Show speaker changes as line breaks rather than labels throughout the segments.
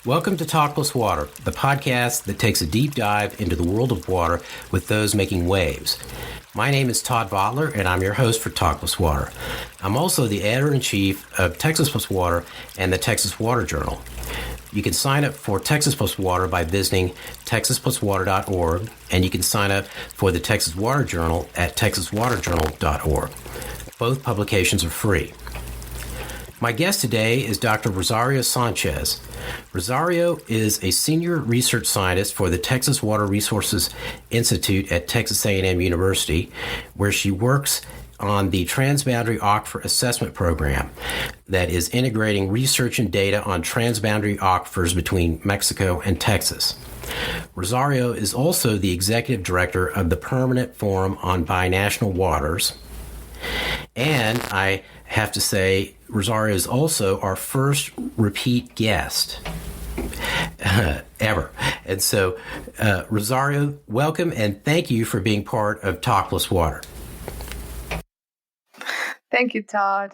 Welcome to Talk+Water, the podcast that takes a deep dive into the world of water with those making waves. My name is Todd Votteler, and I'm your host for Talk+Water. I'm also the editor-in-chief of Texas+Water and the Texas Water Journal. You can sign up for Texas+Water by visiting texas+water.org, and you can sign up for the Texas Water Journal at texaswaterjournal.org. Both publications are free. My guest today is Dr. Rosario Sanchez. Rosario is a senior research scientist for the Texas Water Resources Institute at Texas A&M University, where she works on the Transboundary Aquifer Assessment Program that is integrating research and data on transboundary aquifers between Mexico and Texas. Rosario is also the executive director of the Permanent Forum on Binational Waters. And I have to say, Rosario is also our first repeat guest ever. And so, Rosario, welcome and thank you for being part of Talk+Water.
Thank you, Todd.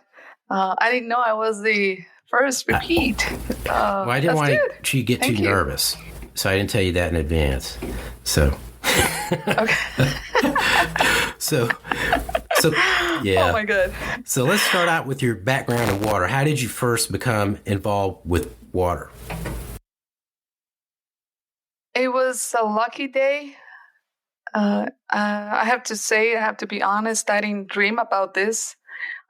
I didn't know I was the first repeat.
Well, I didn't want you to get too nervous, so I didn't tell you that in advance. So,
okay.
so yeah.
Oh my God.
So let's start out with your background in water. How did you first become involved with water?
It was a lucky day. I have to be honest, I didn't dream about this.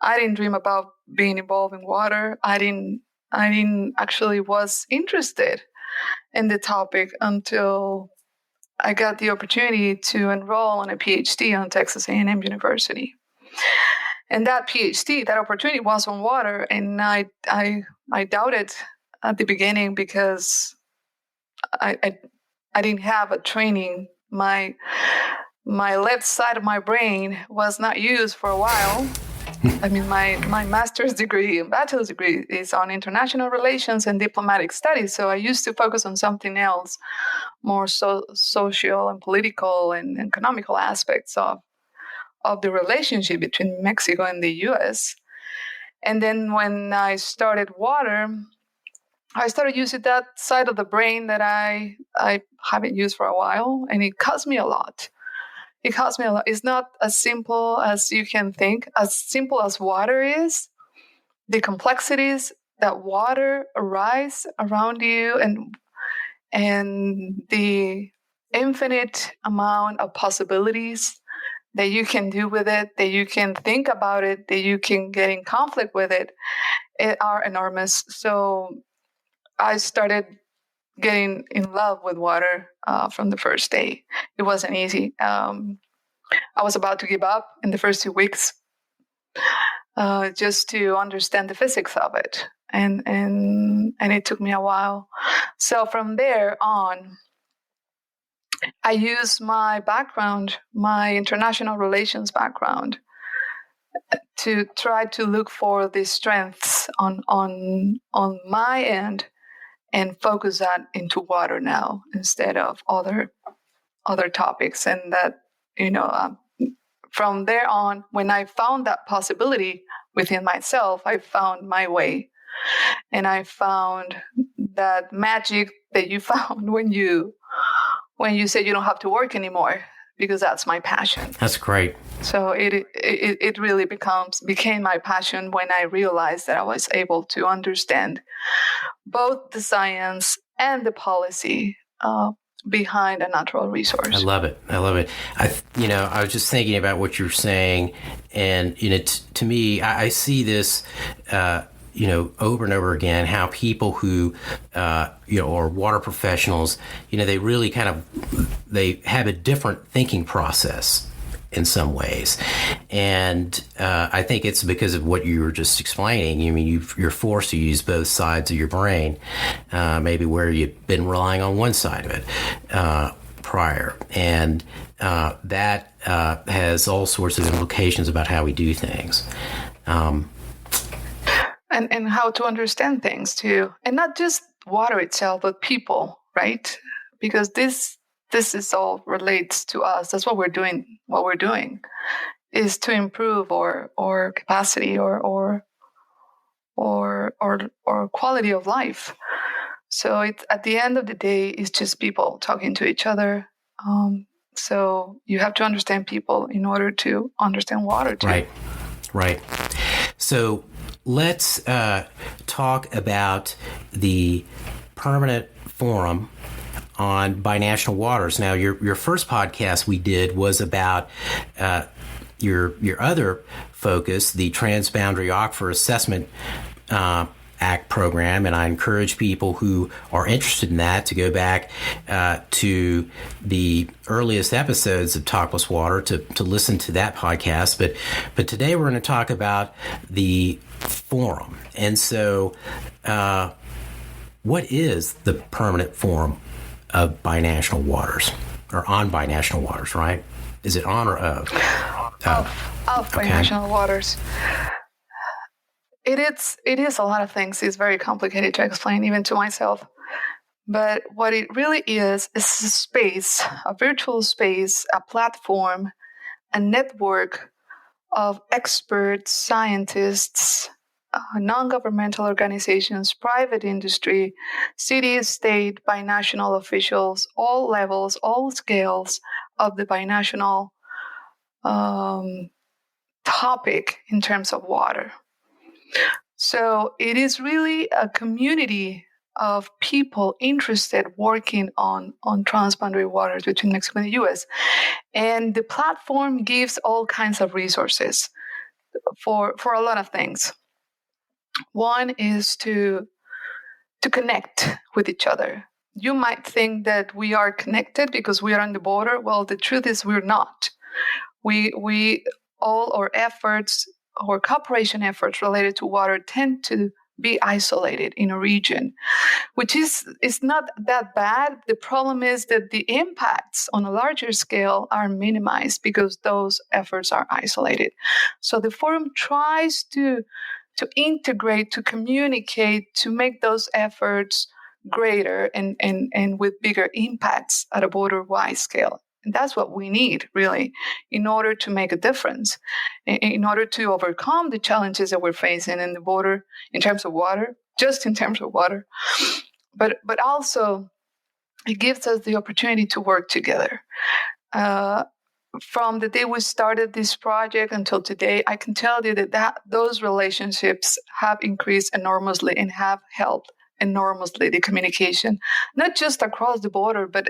I didn't dream about being involved in water. I didn't actually was interested in the topic until I got the opportunity to enroll in a PhD on Texas A&M University. And that PhD, that opportunity was on water, and I doubted at the beginning because I didn't have a training. My left side of my brain was not used for a while. I mean, my master's degree and bachelor's degree is on international relations and diplomatic studies. So I used to focus on something else, more social and political and economical aspects of the relationship between Mexico and the U.S. And then when I started water, I started using that side of the brain that I haven't used for a while, and it cost me a lot. It's not as simple as you can think. As simple as water is, the complexities that water arise around you and the infinite amount of possibilities that you can do with it, that you can think about it, that you can get in conflict with it are enormous. So I started getting in love with water from the first day. It wasn't easy. I was about to give up in the first 2 weeks just to understand the physics of it. And it took me a while. So from there on, I used my background, my international relations background, to try to look for the strengths on my end and focus that into water now instead of other topics. And that, from there on, when I found that possibility within myself, I found my way. And I found that magic that you found when you said you don't have to work anymore, because that's my passion.
That's great.
So it really became my passion when I realized that I was able to understand both the science and the policy behind a natural resource.
I love it. I was just thinking about what you're saying, and to me, I see this. Over and over again, how people who, or water professionals, they really they have a different thinking process in some ways. And I think it's because of what you were just explaining. I mean, you're forced to use both sides of your brain, maybe where you've been relying on one side of it prior. And that has all sorts of implications about how we do things.
And how to understand things too, and not just water itself, but people, right? Because this is all relates to us. That's what we're doing. What we're doing is to improve or capacity or quality of life. So it's at the end of the day, it's just people talking to each other. So you have to understand people in order to understand water too.
Right. So let's talk about the permanent forum on Binational Waters. Now, your first podcast we did was about your other focus, the Transboundary Aquifer Assessment Act program, and I encourage people who are interested in that to go back to the earliest episodes of Talk+Water to listen to that podcast. But today we're going to talk about the forum. And so what is the permanent forum of Binational Waters, or on Binational Waters, right? Is it on or of?
Of Binational Waters. It is a lot of things. It's very complicated to explain even to myself. But what it really is a space, a virtual space, a platform, a network of experts, scientists, non-governmental organizations, private industry, city, state, binational officials, all levels, all scales of the binational topic in terms of water. So it is really a community of people interested working on transboundary waters between Mexico and the U.S. And the platform gives all kinds of resources for a lot of things. One is to connect with each other. You might think that we are connected because we are on the border. Well, the truth is we're not. We all our efforts, our cooperation efforts related to water tend to be isolated in a region, which is not that bad. The problem is that the impacts on a larger scale are minimized because those efforts are isolated. So the forum tries to integrate, to communicate, to make those efforts greater and with bigger impacts at a border-wide scale. And that's what we need, really, in order to make a difference, in order to overcome the challenges that we're facing in the border in terms of water, just in terms of water. But also, it gives us the opportunity to work together. From the day we started this project until today, I can tell you that those relationships have increased enormously and have helped enormously the communication, not just across the border, but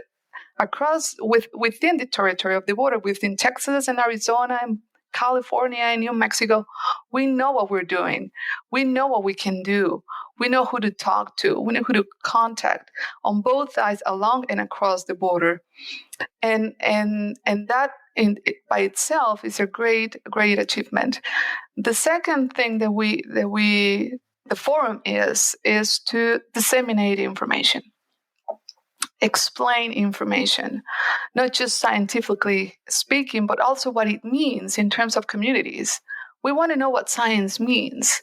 across within the territory of the border, within Texas and Arizona and California and New Mexico. We know what we're doing. We know what we can do. We know who to talk to. We know who to contact on both sides, along and across the border. And that by itself is a great achievement. The second thing that the forum is to disseminate information, explain information, not just scientifically speaking, but also what it means in terms of communities. We want to know what science means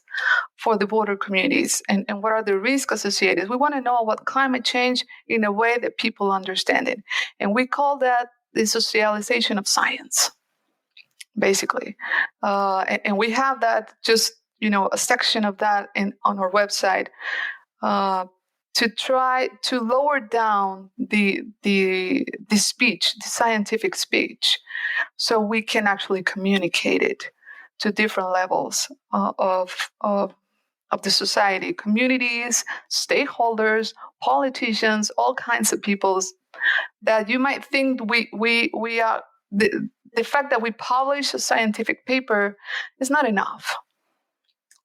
for the border communities and what are the risks associated. We want to know about climate change in a way that people understand it. And we call that the socialization of science, basically. And we have that just, a section of that on our website to try to lower down the speech, the scientific speech, so we can actually communicate it to different levels of the society, communities, stakeholders, politicians, all kinds of peoples that you might think we are. The fact that we publish a scientific paper is not enough.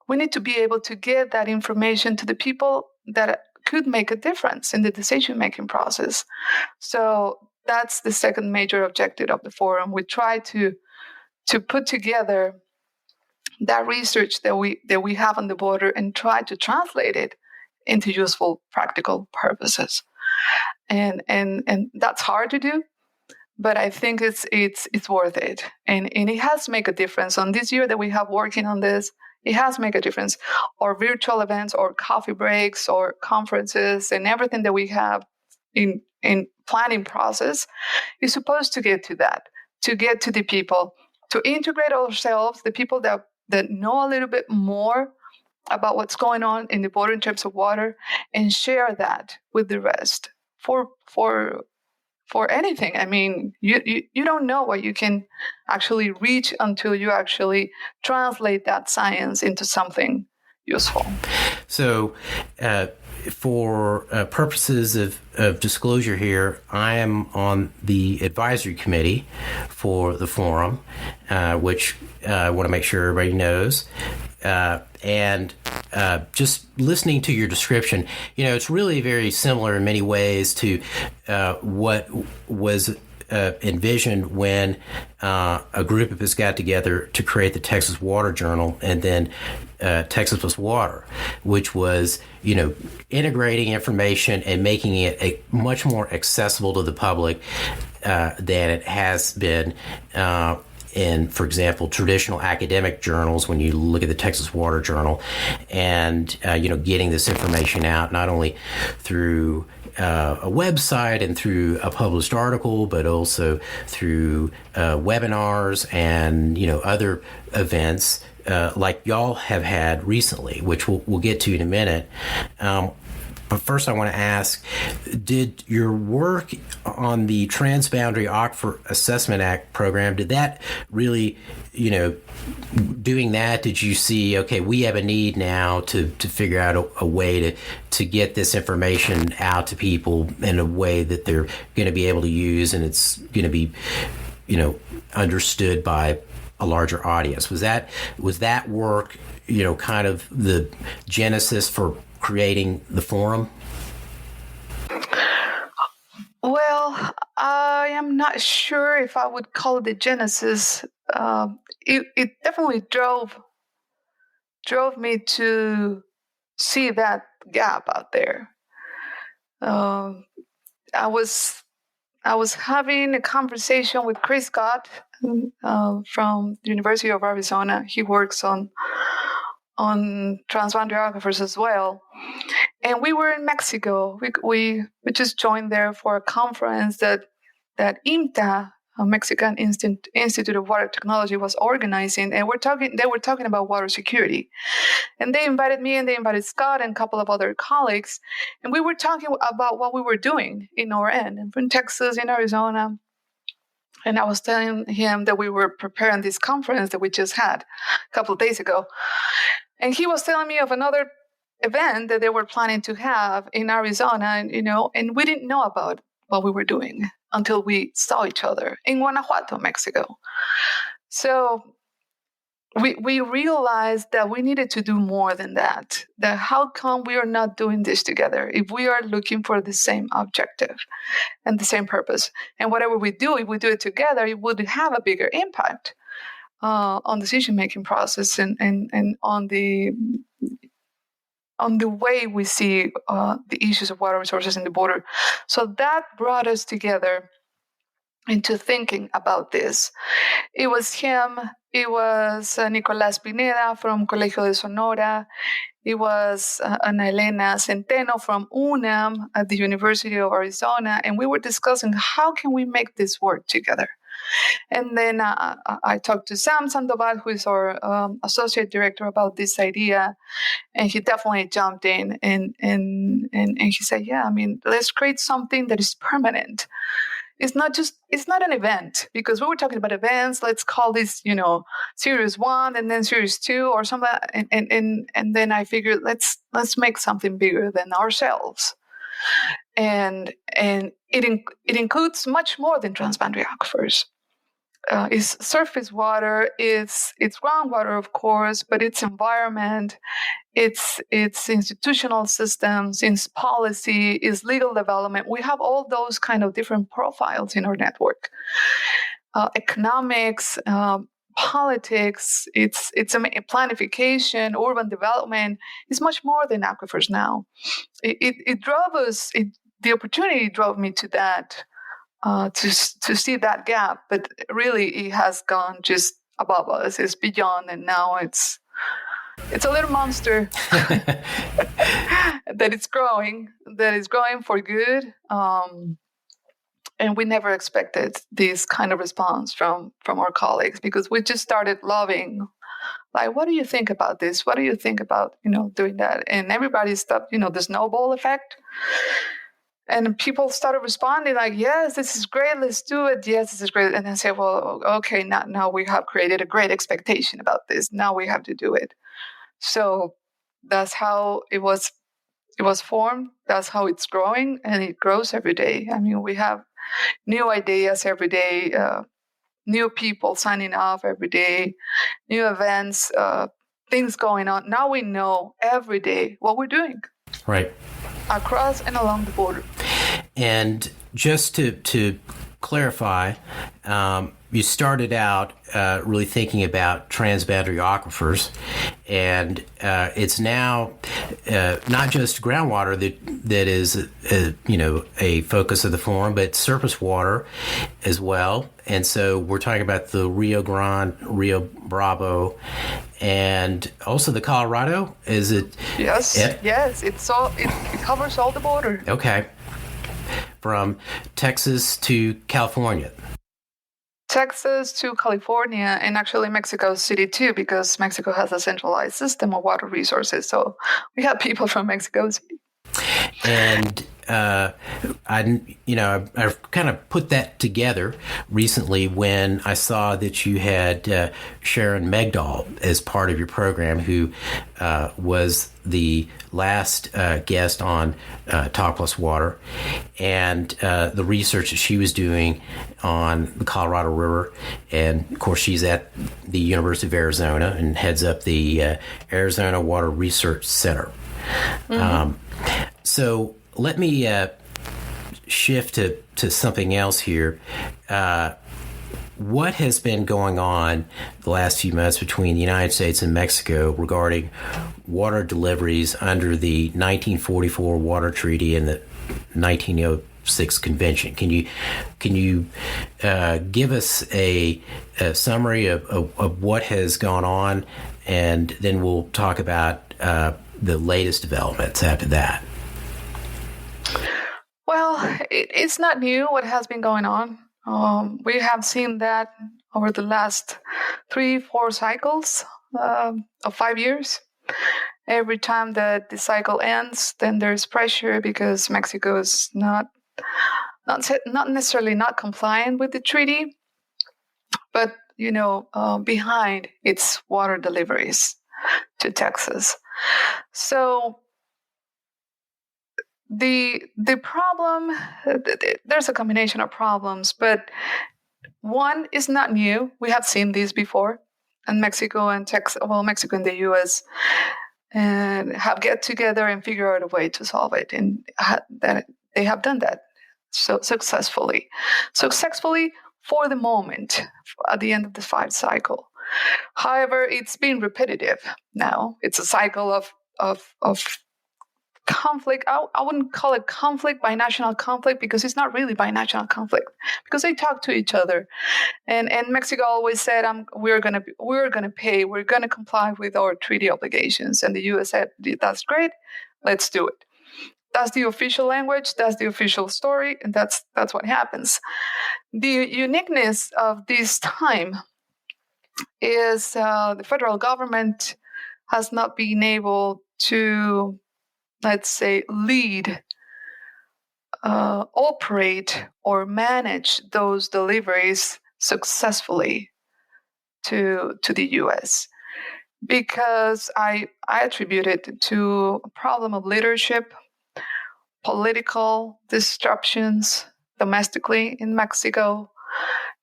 We need to be able to get that information to the people that could make a difference in the decision-making process. So that's the second major objective of the forum. We try to put together that research that we have on the border and try to translate it into useful, practical purposes. And that's hard to do, but I think it's worth it. And it has made a difference. On this year that we have working on this, it has made a difference. Or virtual events or coffee breaks or conferences and everything that we have in planning process is supposed to get to that, to get to the people, to integrate ourselves, the people that know a little bit more about what's going on in the border in terms of water and share that with the rest for anything. I mean, you don't know what you can actually reach until you actually translate that science into something useful.
So, for purposes of disclosure here, I am on the advisory committee for the forum, which I want to make sure everybody knows. And just listening to your description, it's really very similar in many ways to what was envisioned when a group of us got together to create the Texas Water Journal and then Texas+Water, which was, integrating information and making it much more accessible to the public than it has been in, for example, traditional academic journals. When you look at the Texas Water Journal, and getting this information out not only through a website and through a published article, but also through webinars and other events like y'all have had recently, which we'll get to in a minute. But first, I want to ask, did your work on the Transboundary Aquifer Assessment Act program, did that really, doing that, did you see, okay, we have a need now to figure out a way to get this information out to people in a way that they're going to be able to use and it's going to be, understood by a larger audience? Was that work, kind of the genesis for creating the forum?
Well, I am not sure if I would call it the genesis. It definitely drove me to see that gap out there. I was having a conversation with Chris Scott from the University of Arizona. He works on Transboundary Aquifers as well. And we were in Mexico. We just joined there for a conference that IMTA, Mexican Institute of Water Technology, was organizing, and they were talking about water security. And they invited me, and they invited Scott and a couple of other colleagues, and we were talking about what we were doing in our end, and from Texas, in Arizona. And I was telling him that we were preparing this conference that we just had a couple of days ago. And he was telling me of another event that they were planning to have in Arizona, and we didn't know about what we were doing until we saw each other in Guanajuato, Mexico. So we realized that we needed to do more than that. That how come we are not doing this together if we are looking for the same objective and the same purpose? And whatever we do, if we do it together, it would have a bigger impact on decision-making process and on the way we see the issues of water resources in the border. So that brought us together into thinking about this. It was him. It was Nicolás Pineda from Colegio de Sonora. It was Ana Elena Centeno from UNAM at the University of Arizona. And we were discussing how can we make this work together. And then I talked to Sam Sandoval, who is our associate director, about this idea, and he definitely jumped in and he said, "Yeah, I mean, let's create something that is permanent. It's not an event, because we were talking about events. Let's call this, series 1 and then series 2 or something." And then I figured let's make something bigger than ourselves. And it includes much more than transboundary aquifers. It's surface water, it's groundwater, of course, but it's environment, it's institutional systems, it's policy, it's legal development. We have all those kind of different profiles in our network. Economics, politics, it's planification, urban development. It's much more than aquifers now. It drove us. The opportunity drove me to that. To see that gap, but really it has gone just above us. It's beyond, and now it's a little monster that is growing for good. And we never expected this kind of response from our colleagues, because we just started loving Like, what do you think about this? What do you think about, doing that? And everybody stopped, the snowball effect. And people started responding like, yes, this is great. Let's do it. Yes, this is great. And I said, well, okay, now we have created a great expectation about this. Now we have to do it. So that's how it was formed. That's how it's growing, and it grows every day. I mean, we have new ideas every day, new people signing up every day, new events, things going on. Now we know every day what we're doing.
Right.
Across and along the border.
And just to clarify, you started out really thinking about transboundary aquifers, and it's now not just groundwater that is a focus of the forum, but surface water as well. And so we're talking about the Rio Grande, Rio Bravo, and also the Colorado. Is it?
Yes. Yes. It covers all the border.
Okay. From Texas to California.
Texas to California, and actually Mexico City too, because Mexico has a centralized system of water resources. So we have people from Mexico City.
And I've kind of put that together recently when I saw that you had Sharon Megdal as part of your program, who was the last guest on Talk+Water, and the research that she was doing on the Colorado River. And of course, she's at the University of Arizona and heads up the Arizona Water Research Center. Mm-hmm. So let me shift to something else here. What has been going on the last few months between the United States and Mexico regarding water deliveries under the 1944 Water Treaty and the 1906 Convention? Can you give us a summary of what has gone on, and then we'll talk about the latest developments after that?
Well, it's not new what has been going on. We have seen that over the last 3-4 cycles of 5 years. Every time that the cycle ends, then there's pressure because Mexico is not necessarily not compliant with the treaty, but behind its water deliveries to Texas. So the problem, there's a combination of problems, but one is not new. We have seen these before, and Mexico and Mexico and the U.S. and have get together and figure out a way to solve it, and that they have done that so successfully for the moment at the end of the 5 cycle. However, it's been repetitive now. It's a cycle of conflict. I wouldn't call it conflict, binational conflict, because it's not really binational conflict, because they talk to each other. And Mexico always said, we're gonna pay, we're gonna comply with our treaty obligations. And the U.S. said, that's great, let's do it. That's the official language, that's the official story, and that's what happens. The uniqueness of this time is the federal government has not been able to, let's say, lead, operate, or manage those deliveries successfully to the U.S. because I attribute it to a problem of leadership, political disruptions domestically in Mexico,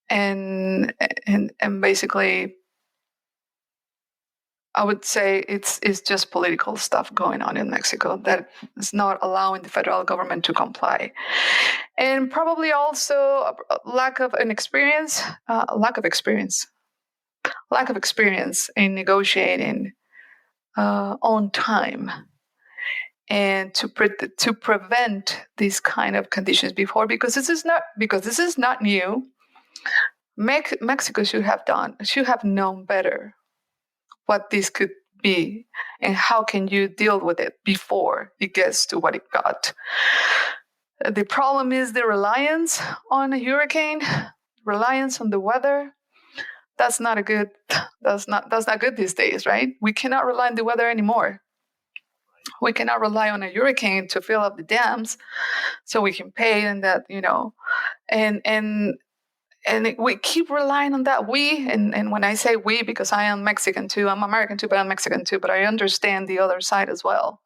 and basically, I would say it's just political stuff going on in Mexico that is not allowing the federal government to comply, and probably also a lack of experience in negotiating on time, and to prevent these kind of conditions before, because this is not new. Mexico should have known better what this could be and how can you deal with it before it gets to what it got. The problem is the reliance on a hurricane, reliance on the weather, that's not good these days, right? We cannot rely on the weather anymore. We cannot rely on a hurricane to fill up the dams so we can pay, and that, and we keep relying on that. And when I say we, because I am Mexican too, I'm American too, but I'm Mexican too, but I understand the other side as well.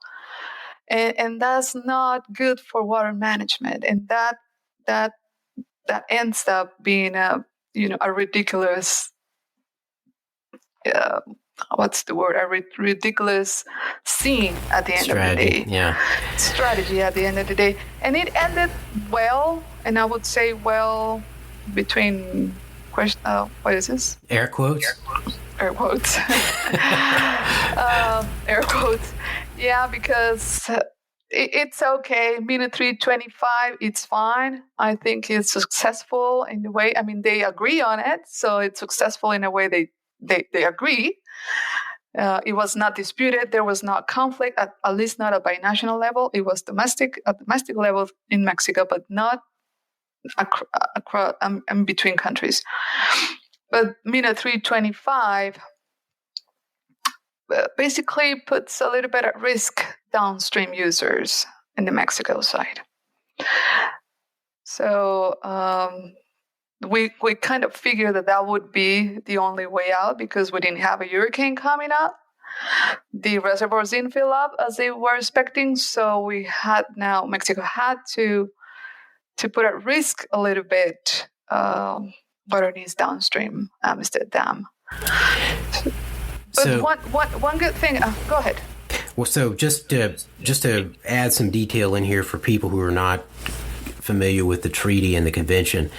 And that's not good for water management. And that ends up being a ridiculous, what's the word? Ridiculous scene at the end of the day.
Yeah.
Strategy at the end of the day. And it ended well, and I would say well between what is this?
Air quotes?
Air quotes. Air quotes. Yeah, because it's okay. Minute 3:25, it's fine. I think it's successful in the way. I mean, they agree on it, so it's successful in a way they agree. It was not disputed. There was not conflict, at least not at binational level. It was domestic level in Mexico, but not across between countries. But minute 3:25 basically puts a little bit at risk downstream users in the Mexico side. So we kind of figured that would be the only way out, because we didn't have a hurricane coming up. The reservoirs didn't fill up as they were expecting, so Mexico had to put at risk a little bit water needs downstream Amistad Dam. But so, one good thing. Go ahead.
Well, so just to add some detail in here for people who are not familiar with the treaty and the convention.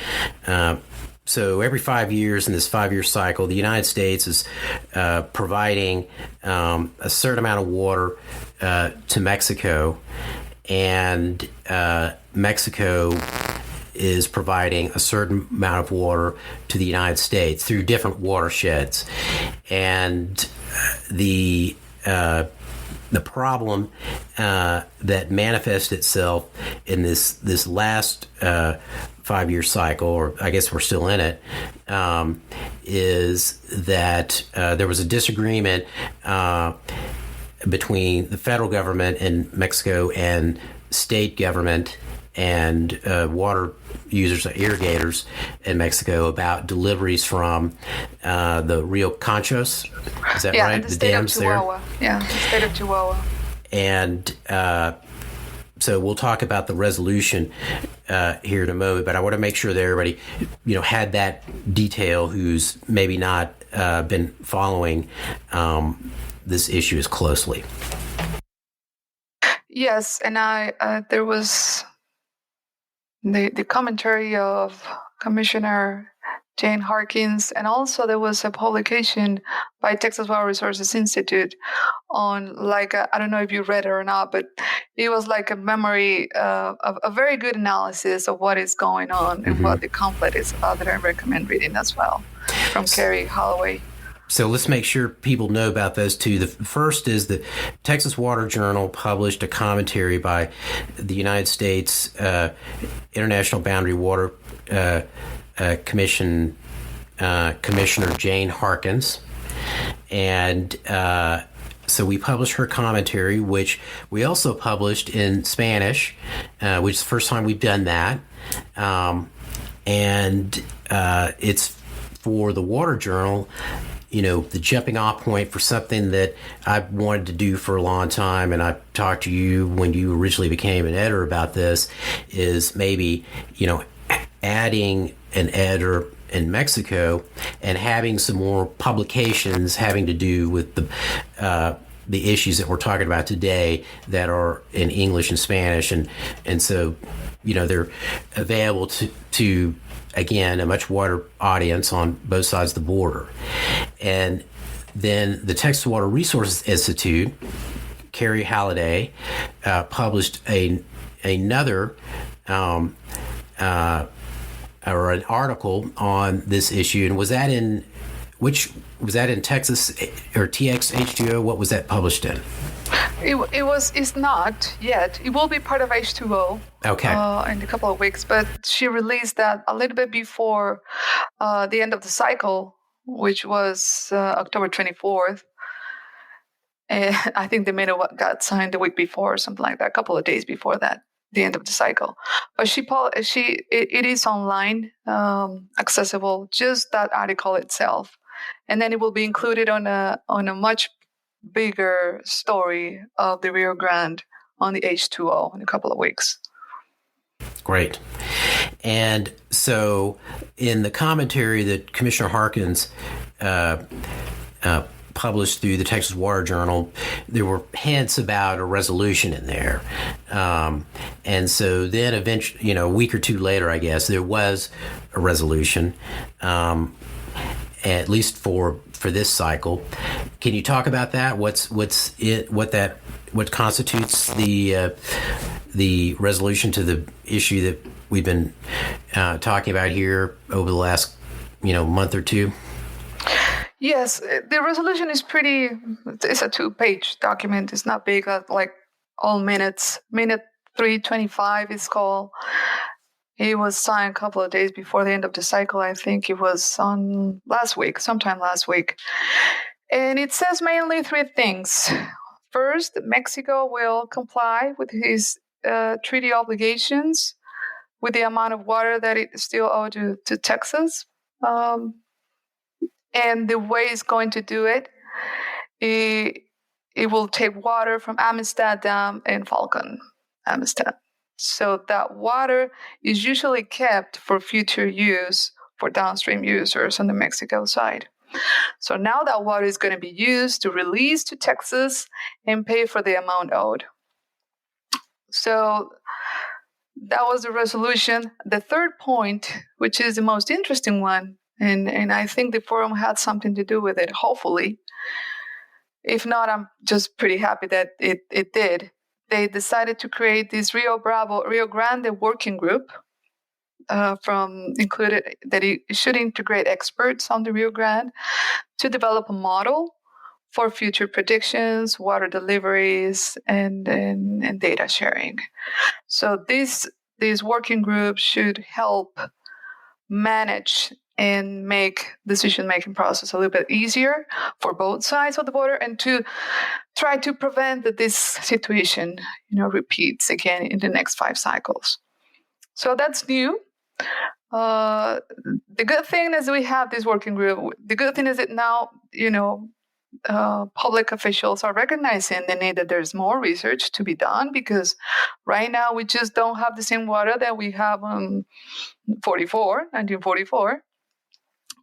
So every 5 years in this 5-year cycle, the United States is providing a certain amount of water to Mexico, and Mexico is providing a certain amount of water to the United States through different watersheds. And the problem that manifests itself in this last 5-year cycle, or I guess we're still in it, is that there was a disagreement between the federal government in Mexico and state government and water users, irrigators in Mexico, about deliveries from the Rio Conchos. Is that right?
The dams there. Yeah, the state of Chihuahua.
And so we'll talk about the resolution here in a moment, but I want to make sure that everybody, had that detail who's maybe not been following this issue as closely.
Yes, and there was the commentary of Commissioner Jane Harkins, and also there was a publication by Texas Water Resources Institute on, I don't know if you read it or not, but it was like a memory of a very good analysis of what is going on and what the conflict is about, that I recommend reading as well, from Carrie Holloway.
So let's make sure people know about those two. The first is the Texas Water Journal published a commentary by the United States International Boundary Water Commission Commissioner Jane Harkins. And so we published her commentary, which we also published in Spanish, which is the first time we've done that. And it's for the Water Journal, the jumping off point for something that I've wanted to do for a long time, and I talked to you when you originally became an editor about this, is maybe, adding an editor in Mexico and having some more publications having to do with the issues that we're talking about today that are in English and Spanish, and so they're available to again a much wider audience on both sides of the border. And then the Texas Water Resources Institute, Carrie Halliday, published another or an article on this issue. And was that in Texas or TXH2O? What was that published in?
It's not yet. It will be part of H2O.
Okay.
In a couple of weeks, but she released that a little bit before the end of the cycle which was October 24th. And I think the minute got signed the week before, or something like that, a couple of days before that, the end of the cycle. But it is online, accessible, just that article itself, and then it will be included on a much bigger story of the Rio Grande on the H2O in a couple of weeks.
Great. And so in the commentary that Commissioner Harkins published through the Texas Water Journal, there were hints about a resolution in there. And so then eventually, a week or two later, I guess, there was a resolution, at least for this cycle. Can you talk about that? What constitutes the resolution to the issue that we've been talking about here over the last, month or two?
Yes, the resolution is it's a 2-page document. It's not big, like all minutes. Minute 325 is called. It was signed a couple of days before the end of the cycle. I think it was sometime last week. And it says mainly 3 things. First, Mexico will comply with his treaty obligations with the amount of water that it still owed to Texas. And the way it's going to do it, it will take water from Amistad Dam and Falcon, Amistad. So that water is usually kept for future use for downstream users on the Mexico side. So now that water is going to be used to release to Texas and pay for the amount owed. So that was the resolution. The third point, which is the most interesting one, and I think the forum had something to do with it, hopefully. If not, I'm just pretty happy that it did. They decided to create this Rio Grande working group that it should integrate experts on the Rio Grande to develop a model for future predictions, water deliveries, and data sharing. So these working groups should help manage and make decision-making process a little bit easier for both sides of the border, and to try to prevent that this situation, repeats again in the next 5 cycles. So that's new. The good thing is we have this working group. The good thing is that now, public officials are recognizing the need that there's more research to be done, because right now we just don't have the same water that we have in 1944.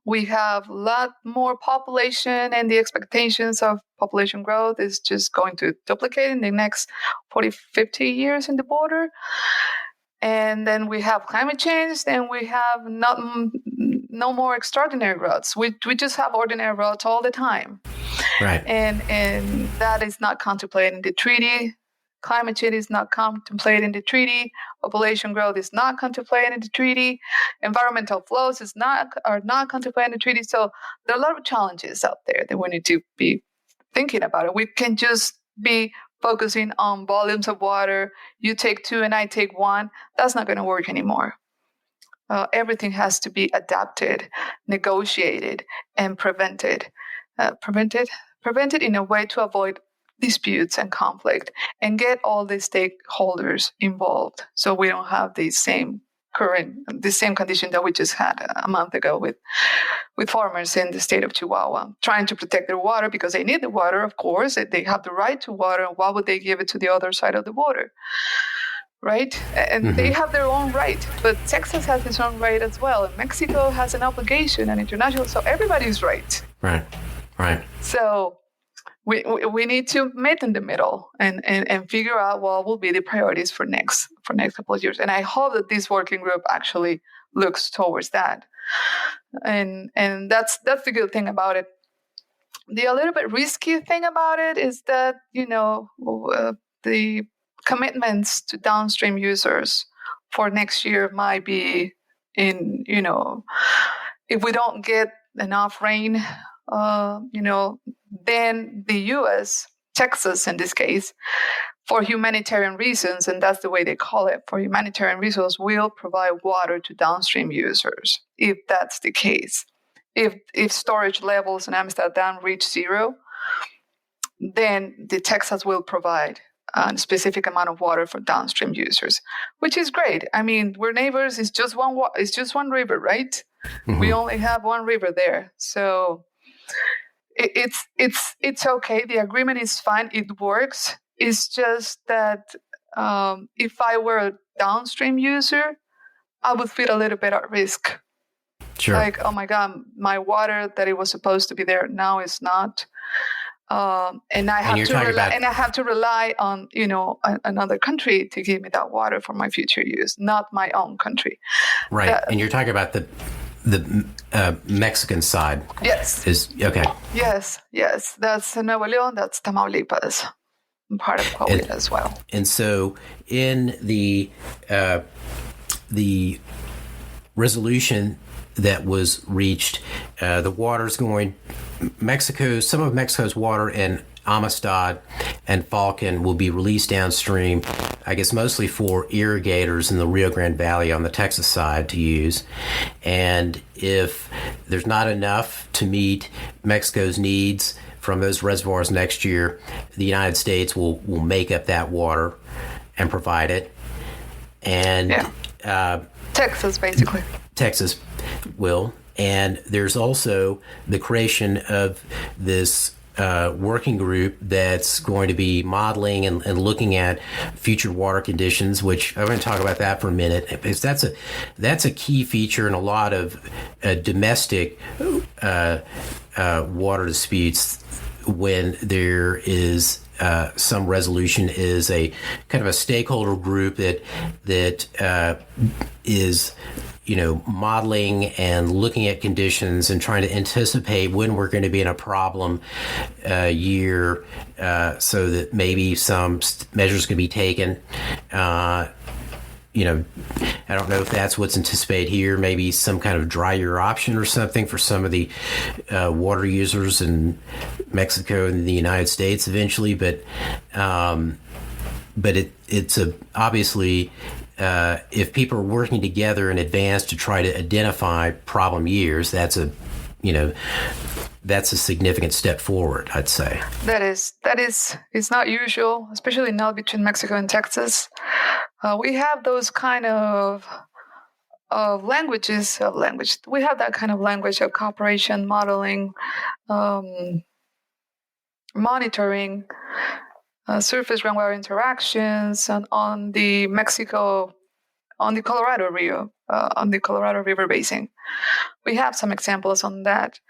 We have a lot more population, and the expectations of population growth is just going to duplicate in the next 40, 50 years in the border. And then we have climate change, and we have no more extraordinary droughts. We just have ordinary droughts all the time.
Right.
And that is not contemplated in the treaty. Climate change is not contemplated in the treaty. Population growth is not contemplated in the treaty. Environmental flows are not contemplated in the treaty. So there are a lot of challenges out there that we need to be thinking about it. We can just be focusing on volumes of water. You take 2 and I take 1. That's not going to work anymore. Everything has to be adapted, negotiated, and prevented. Prevented in a way to avoid disputes and conflict, and get all the stakeholders involved, so we don't have the same condition that we just had a month ago with farmers in the state of Chihuahua trying to protect their water because they need the water. Of course, they have the right to water. Why would they give it to the other side of the border? Right? And they have their own right, but Texas has its own right as well, and Mexico has an obligation, and international. So everybody's right.
Right.
So we need to meet in the middle and figure out what will be the priorities for next couple of years. And I hope that this working group actually looks towards that. And that's the good thing about it. The a little bit risky thing about it is that, the commitments to downstream users for next year might be in, if we don't get enough rain, then the U.S., Texas in this case, for humanitarian reasons, and that's the way they call it, for humanitarian reasons, will provide water to downstream users, if that's the case. if storage levels in Amsterdam reach zero, then the Texas will provide a specific amount of water for downstream users, which is great. I mean, we're neighbors. It's just one river, right? Mm-hmm. We only have one river there, so it's okay. The agreement is fine. It works. It's just that if I were a downstream user, I would feel a little bit at risk.
Sure.
Like, oh my God, my water that it was supposed to be there now is not. And I have to rely on another country to give me that water for my future use, not my own country.
Right, and you're talking about the Mexican side.
Yes.
Okay.
Yes. That's Nuevo León. That's Tamaulipas. I'm part of Coahuila as well.
And so, in the resolution that was reached, the water's going. Some of Mexico's water in Amistad and Falcon will be released downstream, I guess mostly for irrigators in the Rio Grande Valley on the Texas side to use. And if there's not enough to meet Mexico's needs from those reservoirs next year, the United States will make up that water and provide it. And
Texas, basically.
Texas will. And there's also the creation of this working group that's going to be modeling and looking at future water conditions, which I'm going to talk about that for a minute, because that's a key feature in a lot of domestic water disputes when there is some resolution is a kind of a stakeholder group that is modeling and looking at conditions and trying to anticipate when we're going to be in a problem year, so that maybe some measures can be taken. I don't know if that's what's anticipated here. Maybe some kind of dry year option or something for some of the water users in Mexico and the United States eventually. But it's obviously. If people are working together in advance to try to identify problem years, that's a significant step forward, I'd say. That is,
it's not usual, especially now between Mexico and Texas. We have those kind of languages. We have that kind of language of cooperation, modeling, monitoring. Surface groundwater interactions and on the Colorado River basin. We have some examples on that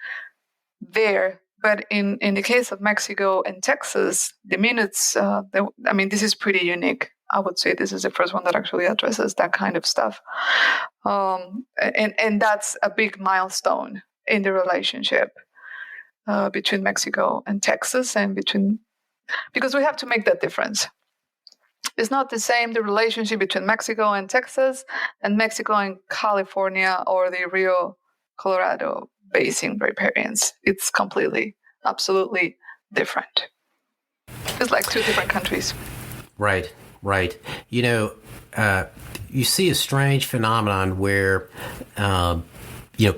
there, but in the case of Mexico and Texas, the minutes, this is pretty unique. I would say this is the first one that actually addresses that kind of stuff. And that's a big milestone in the relationship between Mexico and Texas and because we have to make that difference. It's not the same, the relationship between Mexico and Texas and Mexico and California or the Rio Colorado basin riparians. It's absolutely different. It's like two different countries.
Right. You see a strange phenomenon where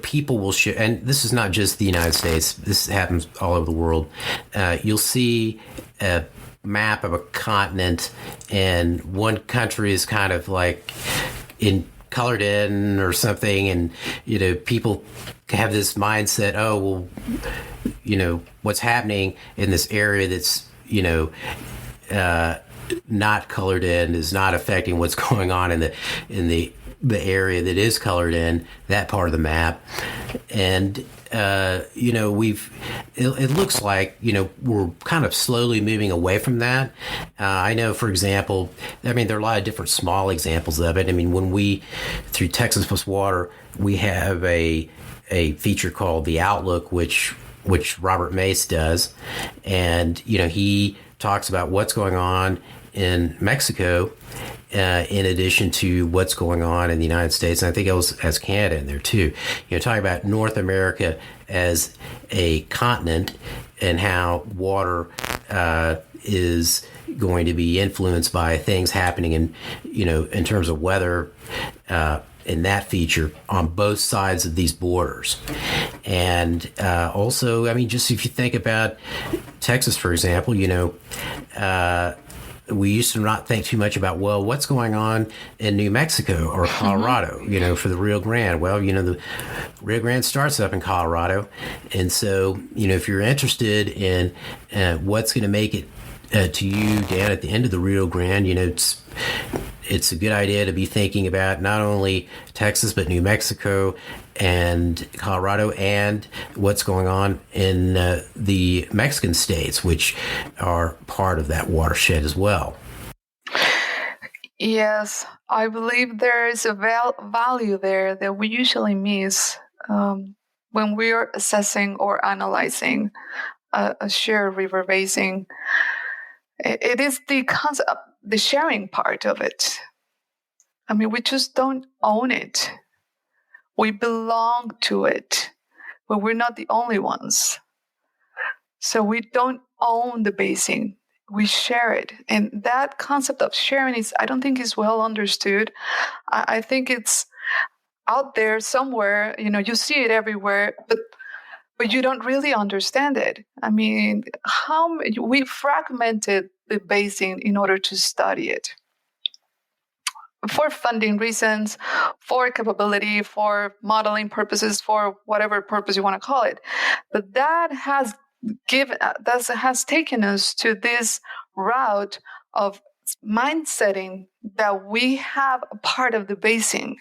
people will share, and this is not just the United States, this happens all over the world. You'll see a map of a continent, and one country is kind of like colored in or something, and people have this mindset, what's happening in this area that's not colored in is not affecting what's going on in the area that is colored in, that part of the map. And it looks like we're kind of slowly moving away from that. I know, for example, there are a lot of different small examples of it. When we, through Texas+Water, we have a feature called The Outlook, which Robert Mace does, and he talks about what's going on in Mexico, in addition to what's going on in the United States. And I think it has Canada in there too. Talking about North America as a continent and how water is going to be influenced by things happening in terms of weather in that feature on both sides of these borders. And also, I mean, just if you think about Texas, for example, we used to not think too much about, well, what's going on in New Mexico or Colorado, for the Rio Grande. Well, the Rio Grande starts up in Colorado. And so, if you're interested in what's going to make it to you down at the end of the Rio Grande, it's a good idea to be thinking about not only Texas, but New Mexico and Colorado, and what's going on in the Mexican states, which are part of that watershed as well.
Yes, I believe there is a value there that we usually miss when we are assessing or analyzing a shared river basin. It is the concept, the sharing part of it. I mean, we just don't own it. We belong to it, but we're not the only ones. So we don't own the basin. We share it. And that concept of sharing I don't think is well understood. I think it's out there somewhere, you see it everywhere, but you don't really understand it. I mean, we fragmented the basin in order to study it. For funding reasons, for capability, for modeling purposes, for whatever purpose you want to call it. But that has taken us to this route of mindsetting that we have a part of the basin,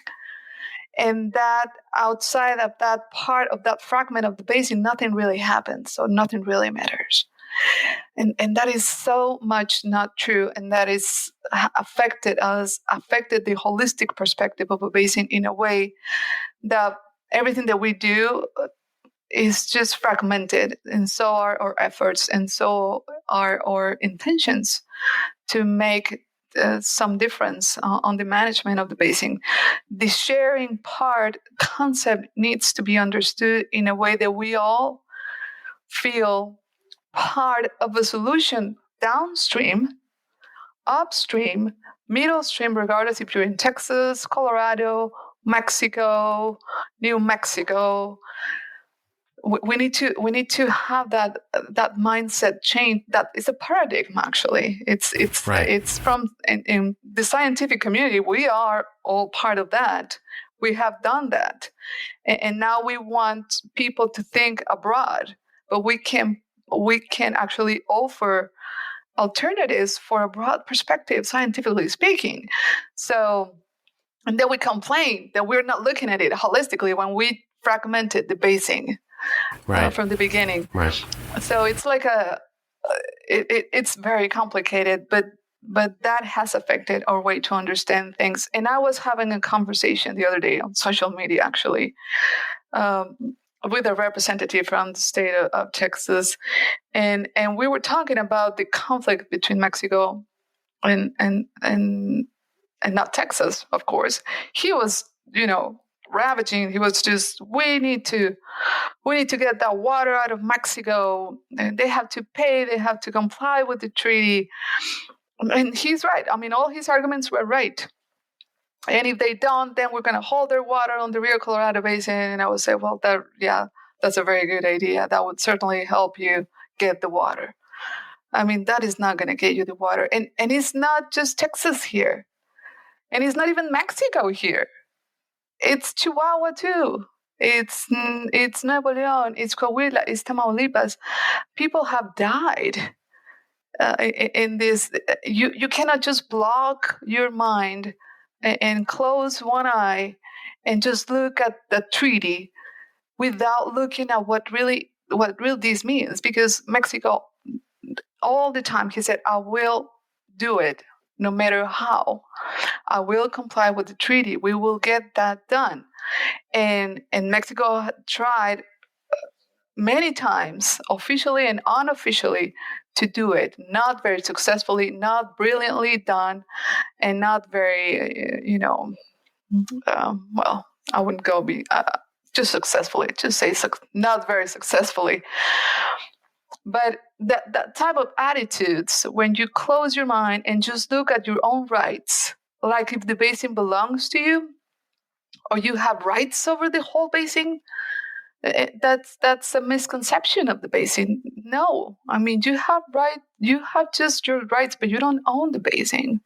and that outside of that part of that fragment of the basin, nothing really happens, so nothing really matters. And that is so much not true, and that is affected the holistic perspective of a basin in a way that everything that we do is just fragmented, and so are our efforts, and so are our intentions to make some difference on the management of the basin. The sharing part concept needs to be understood in a way that we all feel part of a solution downstream, upstream, middle stream, regardless if you're in Texas, Colorado, Mexico, New Mexico. We need to have that mindset change. That is a paradigm. Actually, it's
right.
It's from in the scientific community. We are all part of that. We have done that, and now we want people to think abroad. But we can actually offer alternatives for a broad perspective, scientifically speaking. So, and then we complain that we're not looking at it holistically when we fragmented the basin.
Right.
From the beginning.
Right.
So it's like it's very complicated, but that has affected our way to understand things. And I was having a conversation the other day on social media, actually, with a representative from the state of Texas, and we were talking about the conflict between Mexico and not Texas, of course. He was, ravaging. He was just, we need to get that water out of Mexico, and they have to pay, they have to comply with the treaty. And he's right. I mean, all his arguments were right. And if they don't, then we're going to hold their water on the Rio Colorado Basin. And I would say, well, that's a very good idea. That would certainly help you get the water. I mean, that is not going to get you the water. And it's not just Texas here. And it's not even Mexico here. It's Chihuahua too. It's Nuevo León. It's Coahuila. It's Tamaulipas. People have died in this. You cannot just block your mind and close one eye and just look at the treaty without looking at what really this means. Because Mexico, all the time, he said, "I will do it, no matter how. I will comply with the treaty. We will get that done." And Mexico tried many times, officially and unofficially, to do it. Not very successfully, not brilliantly done, and not very, well, I wouldn't go just successfully, just say not very successfully. But that type of attitudes, when you close your mind and just look at your own rights, like if the basin belongs to you, or you have rights over the whole basin. That's a misconception of the basin. No, I mean, you have just your rights, but you don't own the basin.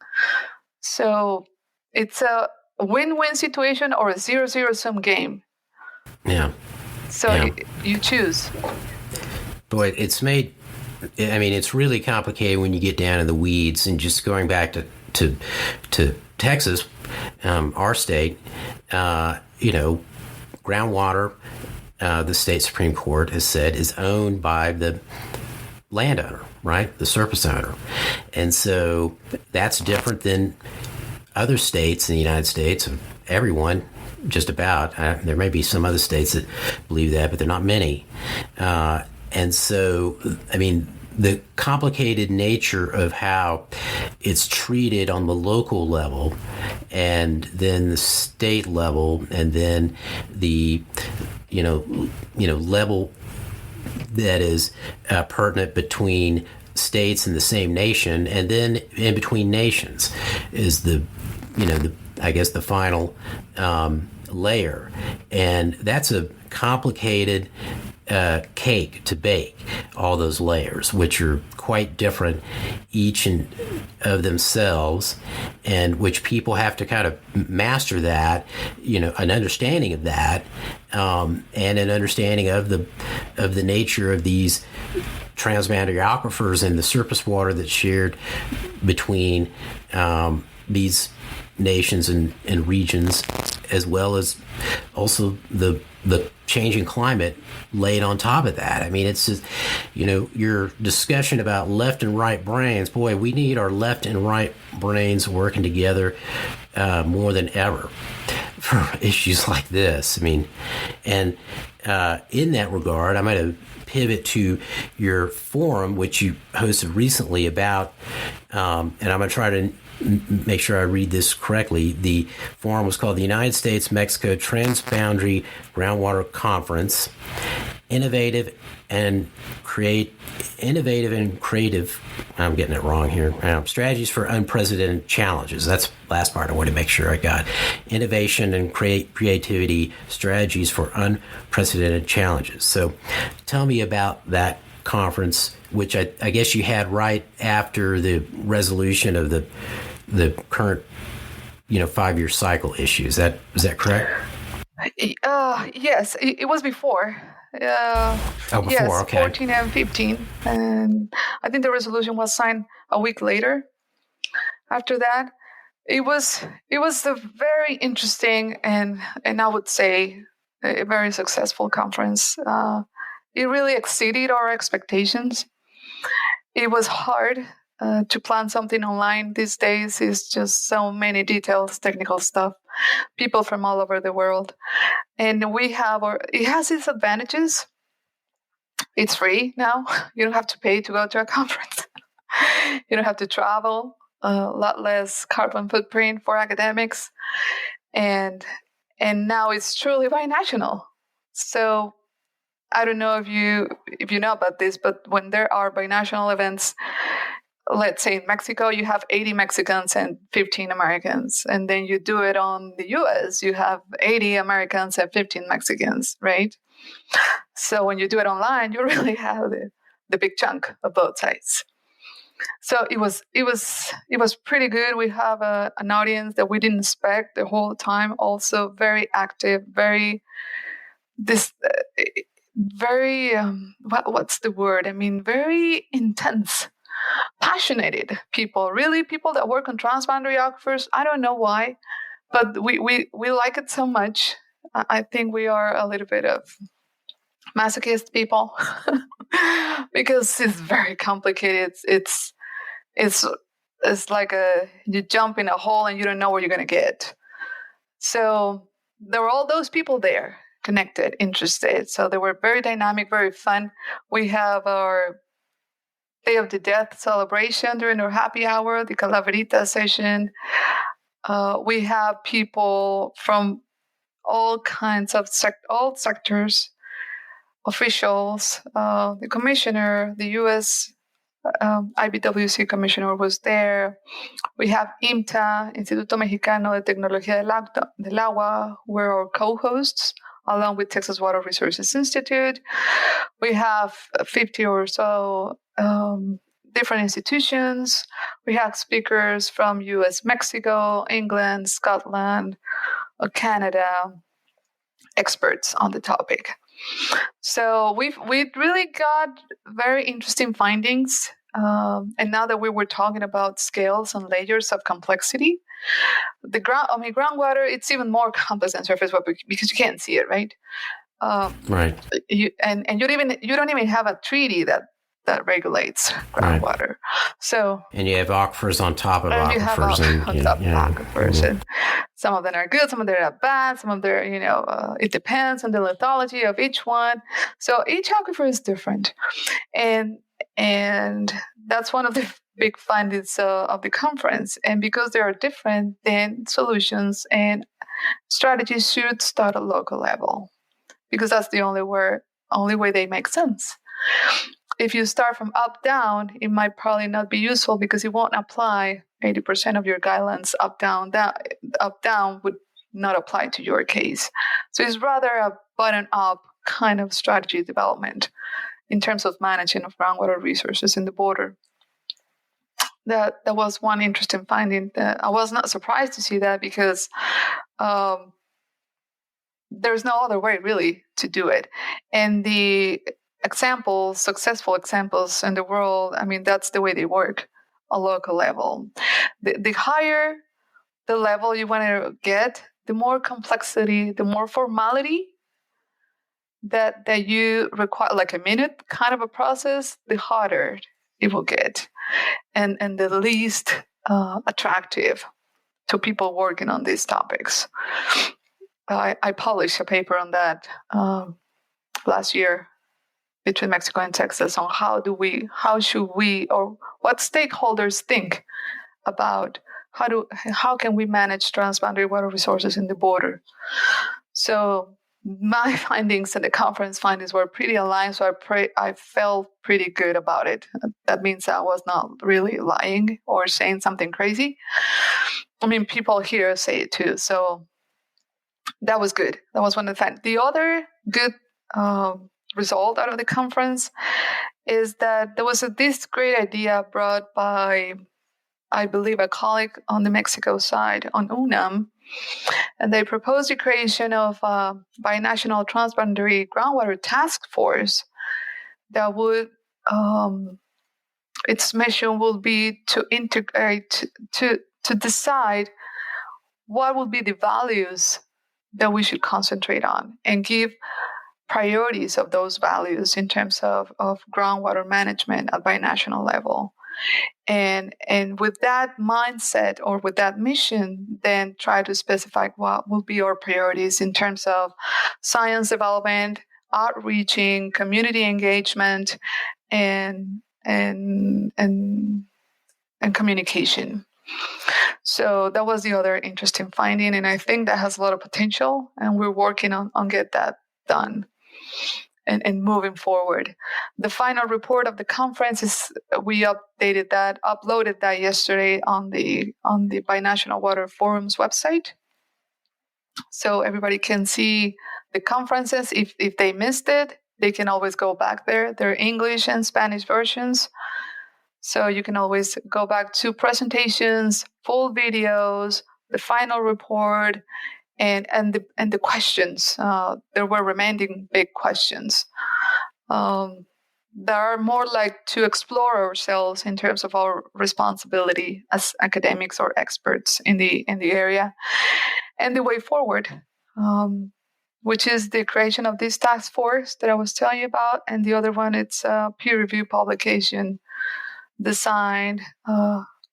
So it's a win-win situation or a 0-0 sum game.
Yeah.
So
Yeah.
you choose.
Boy, it's really complicated when you get down in the weeds. And just going back to Texas, our state, groundwater, the state Supreme Court has said, is owned by the landowner, right? The surface owner. And so that's different than other states in the United States. Everyone, just about. There may be some other states that believe that, but they're not many. And so, I mean, the complicated nature of how it's treated on the local level, and then the state level, and then the level that is pertinent between states in the same nation, and then in between nations, is the final layer. And that's a complicated cake to bake, all those layers, which are quite different each of themselves, and which people have to kind of master that, an understanding of that, and an understanding of the nature of these transboundary aquifers and the surface water that's shared between these nations and regions, as well as also the changing climate laid on top of that. I mean, it's just, your discussion about left and right brains. Boy, we need our left and right brains working together more than ever for issues like this. I mean, and in that regard, I'm going to pivot to your forum, which you hosted recently about, and I'm going to try to make sure I read this correctly. The forum was called the United States-Mexico Transboundary Groundwater Conference, Innovative and Creative, I'm getting it wrong here, Strategies for Unprecedented Challenges. That's the last part I want to make sure I got. Innovation and Creativity Strategies for Unprecedented Challenges. So tell me about that conference, which I guess you had right after the resolution of the current 5-year cycle issue. Is that correct?
Yes, it was before.
Before,
yes,
okay.
14 and 15, and I think the resolution was signed a week later. After that, it was a very interesting and I would say a very successful conference. It really exceeded our expectations. It was hard to plan something online these days. It's just so many details, technical stuff, people from all over the world. And it has its advantages. It's free now. You don't have to pay to go to a conference. You don't have to travel. A lot less carbon footprint for academics. And now it's truly binational. So I don't know if you know about this, but when there are binational events, let's say in Mexico, you have 80 Mexicans and 15 Americans. And then you do it on the US, you have 80 Americans and 15 Mexicans, right? So when you do it online, you really have the big chunk of both sides. So it was pretty good. We have an audience that we didn't expect the whole time. Also very active, very what's the word? I mean, very intense, passionate people. Really, people that work on transboundary aquifers. I don't know why, but we like it so much. I think we are a little bit of masochist people because it's very complicated. It's like you jump in a hole and you don't know where you're going to get. So there were all those people there, connected, interested. So they were very dynamic, very fun. We have our Day of the Death celebration during our happy hour, the Calaverita session. We have people from all kinds of all sectors, officials, the commissioner, the U.S. IBWC commissioner was there. We have IMTA, Instituto Mexicano de Tecnología del Agua, who are our co-hosts, along with Texas Water Resources Institute. We have 50 or so different institutions. We have speakers from US, Mexico, England, Scotland, Canada, experts on the topic. So we've really got very interesting findings. And now that we were talking about scales and layers of complexity, groundwater, it's even more complex than surface water because you can't see it, right?
Right.
You don't even have a treaty that regulates groundwater. Right. So,
and you have aquifers on top of aquifers.
You have on top of aquifers. And some of them are good, some of them are bad, some of them, it depends on the lithology of each one. So each aquifer is different. And that's one of the big findings of the conference. And because they are different, then solutions and strategies should start at local level, because that's the only way they make sense. If you start from up down, it might probably not be useful because it won't apply. 80% of your guidelines up down would not apply to your case. So it's rather a bottom up kind of strategy development in terms of managing of groundwater resources in the border. That was one interesting finding. That I was not surprised to see that because there's no other way really to do it. And the successful examples in the world, that's the way they work, a local level. The higher the level you want to get, the more complexity, the more formality that you require, like a minute kind of a process, the harder it will get, and the least attractive to people working on these topics. I published a paper on that last year between Mexico and Texas on how should we, or what stakeholders think about how can we manage transboundary water resources in the border. So my findings and the conference findings were pretty aligned, so I felt pretty good about it. That means I was not really lying or saying something crazy. People here say it too, so that was good. That was one of the facts. The other good result out of the conference is that there was this great idea brought by, I believe, a colleague on the Mexico side, on UNAM, and they proposed the creation of a binational transboundary groundwater task force that would, its mission will be to integrate, to decide what will be the values that we should concentrate on and give priorities of those values in terms of groundwater management at binational level. And with that mindset or with that mission, then try to specify what will be our priorities in terms of science development, outreaching, community engagement, and communication. So that was the other interesting finding, and I think that has a lot of potential, and we're working on get that done and moving forward. The final report of the conference is, we uploaded that yesterday on the Binational Water Forum's website. So everybody can see the conferences. If they missed it, they can always go back there. There are English and Spanish versions. So you can always go back to presentations, full videos, the final report, and the questions. There were remaining big questions. That are more like to explore ourselves in terms of our responsibility as academics or experts in the area, and the way forward, which is the creation of this task force that I was telling you about, and the other one, it's a peer-reviewed publication designed,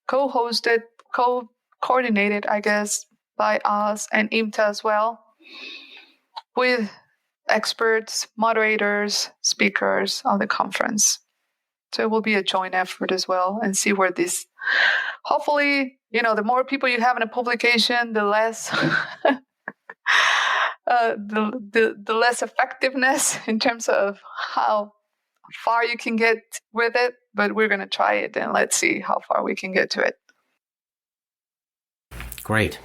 co-hosted, co-coordinated, I guess, by us and IMTA as well, with experts, moderators, speakers on the conference. So it will be a joint effort as well, and see where this, hopefully, the more people you have in a publication, the less the less effectiveness in terms of how far you can get with it. but we're going to try it, and let's see how far we can get to it.
Great.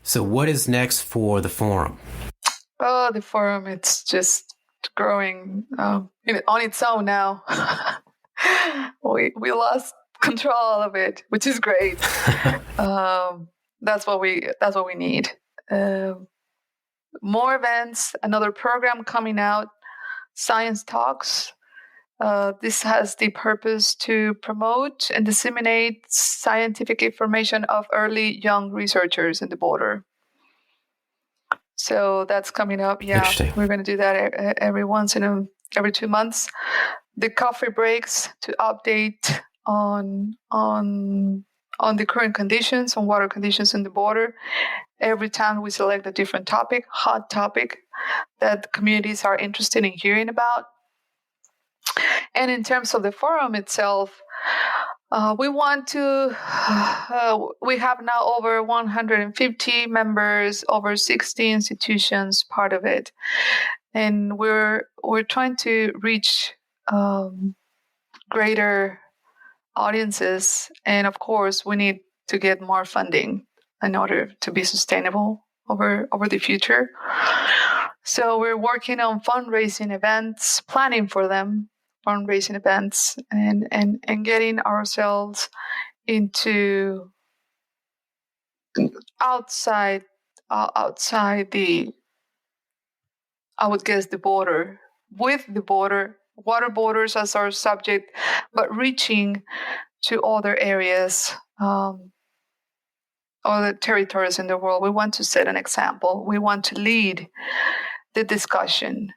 So what is next for the forum?
Oh, the forum, it's just growing on its own now. we lost control of it, which is great. That's what we need. More events, another program coming out, Science Talks. This has the purpose to promote and disseminate scientific information of early young researchers in the border. So that's coming up. Yeah, we're going to do that every 2 months. The coffee breaks to update on the current conditions, on water conditions in the border. Every time we select a different topic, hot topic that communities are interested in hearing about. And in terms of the forum itself, we want to, we have now over 150 members, over 60 institutions part of it. And we're trying to reach greater audiences. And of course, we need to get more funding in order to be sustainable over the future. So we're working on fundraising events, planning for them, fundraising events, and getting ourselves into outside the, I would guess, the border, with the border, water borders as our subject, but reaching to other areas, other territories in the world. We want to set an example. We want to lead the discussion.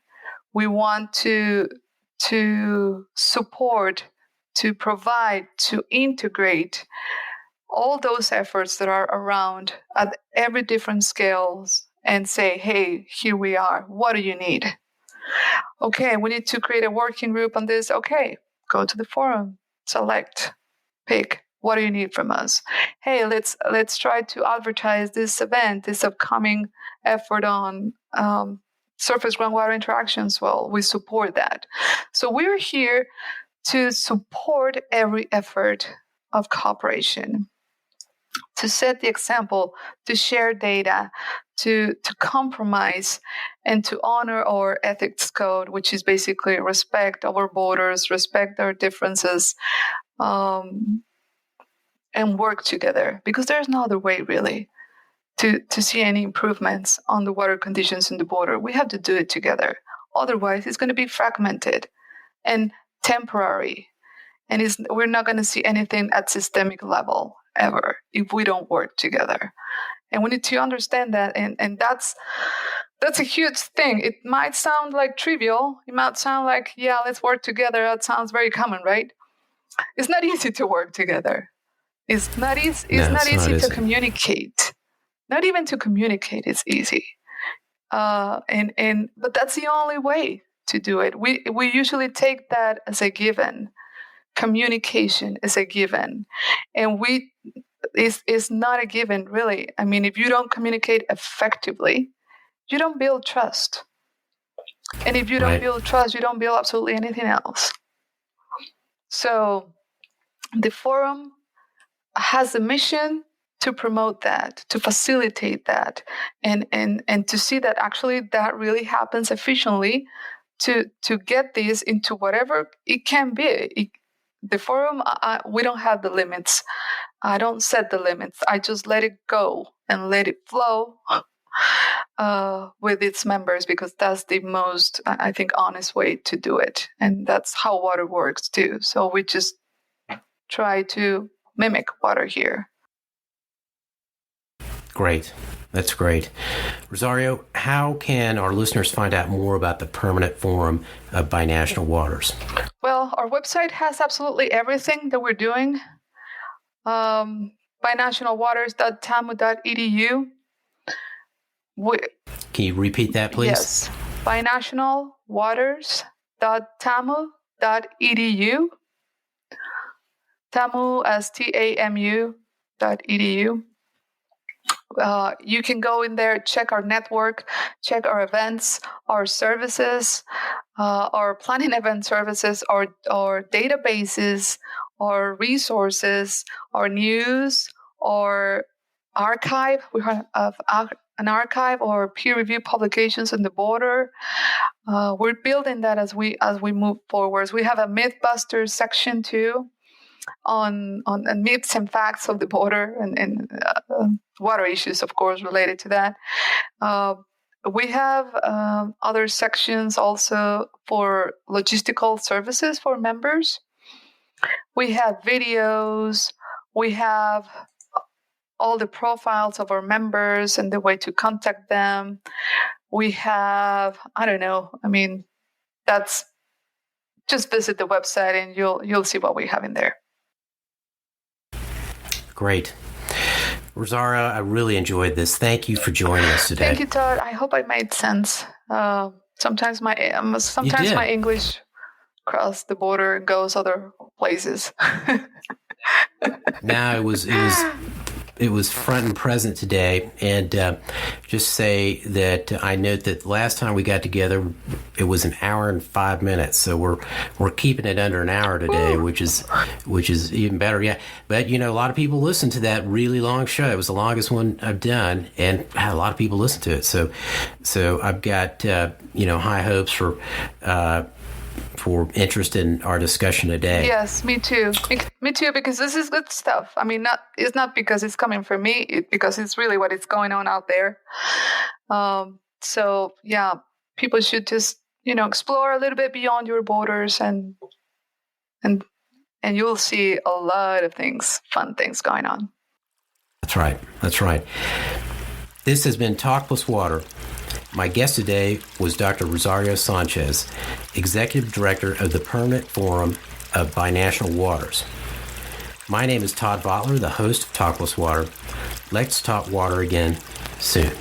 We want to support, to provide, to integrate all those efforts that are around at every different scales and say, hey, here we are. What do you need? Okay, we need to create a working group on this. Okay, go to the forum, select, pick. What do you need from us? Hey, let's try to advertise this event, this upcoming effort on surface groundwater interactions. Well, we support that. So we're here to support every effort of cooperation, to set the example, to share data, to compromise, and to honor our ethics code, which is basically respect our borders, respect our differences, and work together, because there's no other way really to see any improvements on the water conditions in the border. We have to do it together. Otherwise, it's going to be fragmented and temporary, and we're not going to see anything at systemic level ever if we don't work together. And we need to understand that, and that's a huge thing. It might sound like trivial. It might sound like, yeah, let's work together. That sounds very common, right? It's not easy to work together. It's not easy. It's not easy to communicate. Not even to communicate is easy. But that's the only way to do it. We usually take that as a given. Communication is a given, and it's not a given, really. I mean, if you don't communicate effectively, you don't build trust. And if you don't build trust, you don't build absolutely anything else. So the forum has a mission to promote that, to facilitate that, and to see that actually that really happens efficiently, to get this into whatever it can be. The forum, we don't have the limits. I don't set the limits. I just let it go and let it flow with its members, because that's the most, I think, honest way to do it. And that's how water works too. So we just try to mimic water here.
Great. That's great. Rosario, how can our listeners find out more about the permanent forum of Binational Waters?
Well, our website has absolutely everything that we're doing. Binationalwaters.tamu.edu.
Can you repeat that, please?
Yes. Binationalwaters.tamu.edu. TAMU as TAMU.edu. You can go in there, check our network, check our events, our services, our planning event services, our databases, our resources, our news, our archive. We have an archive or peer-reviewed publications on the border. We're building that as we move forward. We have a MythBusters section too, on myths and facts of the border and water issues, of course, related to that. We have other sections also for logistical services for members. We have videos. We have all the profiles of our members and the way to contact them. We have, I don't know, I mean, that's just visit the website and you'll see what we have in there.
Great. Rosario, I really enjoyed this. Thank you for joining us today.
Thank you, Todd. I hope I made sense. Sometimes my English cross the border and goes other places.
No, it was front and present today, and just say that I note that last time we got together, it was an hour and 5 minutes. So we're keeping it under an hour today, which is even better. Yeah, but a lot of people listen to that really long show. It was the longest one I've done, and I had a lot of people listen to it. So I've got high hopes for interest in our discussion today.
Yes, me too. Me too, because this is good stuff. I mean, it's not because it's coming from me, because it's really what is going on out there. So yeah, people should just explore a little bit beyond your borders, and you'll see a lot of fun things going on.
That's right. This has been Talk+Water. My guest today was Dr. Rosario Sanchez, Executive Director of the Permanent Forum of Binational Waters. My name is Todd Votteler, the host of Talk+Water. Let's talk water again soon.